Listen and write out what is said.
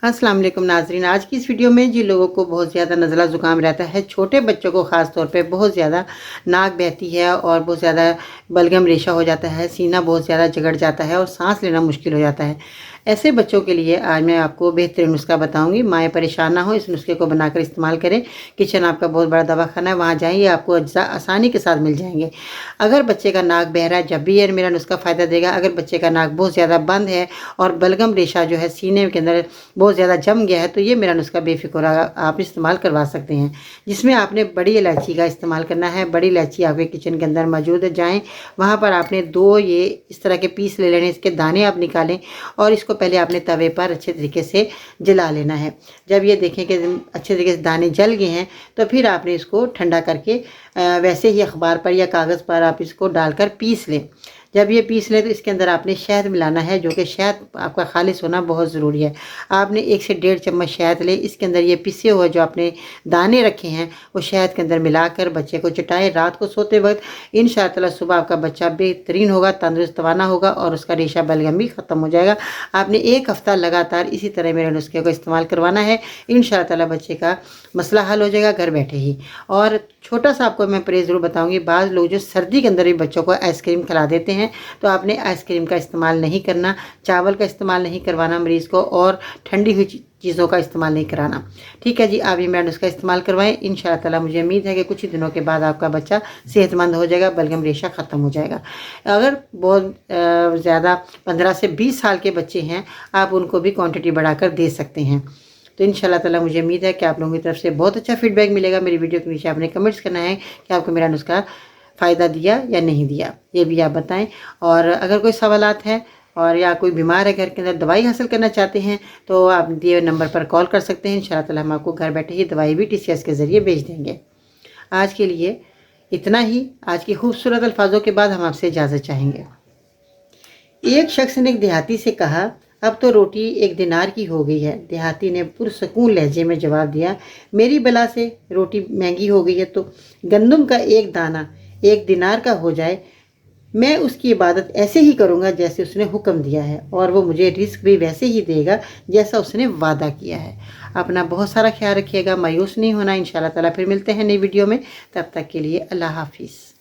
अस्सलाम वालेकुम नाज़रीन। आज की इस वीडियो में जिन लोगों को बहुत ज़्यादा नज़ला ज़ुकाम रहता है, छोटे बच्चों को ख़ास तौर पे बहुत ज़्यादा नाक बहती है और बहुत ज़्यादा बलगम रेशा हो जाता है, सीना बहुत ज़्यादा जकड़ जाता है और सांस लेना मुश्किल हो जाता है। ऐसे बच्चों के लिए आज मैं आपको बेहतरीन नुस्खा बताऊंगी। माएँ परेशान ना हो, इस नुस्खे को बनाकर इस्तेमाल करें। किचन आपका बहुत बड़ा दवाखाना है, वहाँ जाइए, आपको अज्जा आसानी के साथ मिल जाएंगे। अगर बच्चे का नाक बह रहा है, जब भी ये मेरा नुस्खा फ़ायदा देगा। अगर बच्चे का नाक बहुत ज़्यादा बंद है और बलगम रेशा जो है सीने के अंदर बहुत ज़्यादा जम गया है, तो ये मेरा नुस्खा बेफिक्र आप इस्तेमाल करवा सकते हैं। जिसमें आपने बड़ी इलायची का इस्तेमाल करना है। बड़ी इलायची आपके किचन के अंदर मौजूद है, जाएँ वहाँ पर आपने 2 ये इस तरह के पीस ले लेने। इसके दाने आप निकालें और इसको पहले आपने तवे पर अच्छे तरीके से जला लेना है। जब ये देखें कि अच्छे तरीके से दाने जल गए हैं, तो फिर आपने इसको ठंडा करके वैसे ही अखबार पर या कागज़ पर आप इसको डालकर पीस लें। जब ये पीस लें तो इसके अंदर आपने शहद मिलाना है, जो कि शहद आपका खालिश होना बहुत ज़रूरी है। आपने 1 से 1.5 चम्मच शहद ले, इसके अंदर ये पिसे हुए जो आपने दाने रखे हैं वो शहद के अंदर मिलाकर बच्चे को चटाएं। रात को सोते वक्त इंशाअल्लाह सुबह आपका बच्चा बेहतरीन होगा, तंदुरुस्त तवाना होगा और उसका रेशा बलगम भी ख़त्म हो जाएगा। आपने 1 हफ़्ता लगातार इसी तरह मेरे नुस्खे को इस्तेमाल करवाना है। इंशाअल्लाह बच्चे का मसला हल हो जाएगा घर बैठे ही। और छोटा सा आपको मैं परहेज़ ज़रूर बताऊँगी। बाज़ लोग जो सर्दी के अंदर भी बच्चों को आइसक्रीम खिला देते हैं, तो आपने आइसक्रीम का इस्तेमाल नहीं करना, चावल का इस्तेमाल नहीं करवाना मरीज़ को और ठंडी हुई चीज़ों का इस्तेमाल नहीं कराना। ठीक है जी, आप ये मेरा नुस्खा इस्तेमाल करवाएं। इंशाअल्लाह मुझे उम्मीद है कि कुछ ही दिनों के बाद आपका बच्चा सेहतमंद हो जाएगा, बलगम रेशा ख़त्म हो जाएगा। अगर बहुत ज़्यादा 15 से 20 साल के बच्चे हैं, आप उनको भी क्वांटिटी बढ़ाकर दे सकते हैं। तो इंशाअल्लाह ताला मुझे उम्मीद है कि आप लोगों की तरफ से बहुत अच्छा फीडबैक मिलेगा। मेरी वीडियो के नीचे आपने कमेंट्स करना है कि आपको मेरा नुस्खा फ़ायदा दिया या नहीं दिया, ये भी आप बताएं। और अगर कोई सवालात है और या कोई बीमार है घर के अंदर, दवाई हासिल करना चाहते हैं, तो आप दिए नंबर पर कॉल कर सकते हैं। इंशाअल्लाह ताला हम आपको घर बैठे ही दवाई भी TCS के ज़रिए भेज देंगे। आज के लिए इतना ही। आज की खूबसूरत अल्फाजों के बाद हम आपसे इजाज़त चाहेंगे। एक शख्स ने एक देहाती से कहा, अब तो रोटी 1 दिनार की हो गई है। देहाती ने पुरसकून लहजे में जवाब दिया, मेरी बला से रोटी महंगी हो गई है तो गंदम का 1 दाना 1 दिनार का हो जाए, मैं उसकी इबादत ऐसे ही करूँगा जैसे उसने हुक्म दिया है, और वो मुझे रिस्क भी वैसे ही देगा जैसा उसने वादा किया है। अपना बहुत सारा ख्याल रखिएगा, मायूस नहीं होना। इंशाअल्लाह ताला फिर मिलते हैं नई वीडियो में। तब तक के लिए अल्लाह हाफिज़।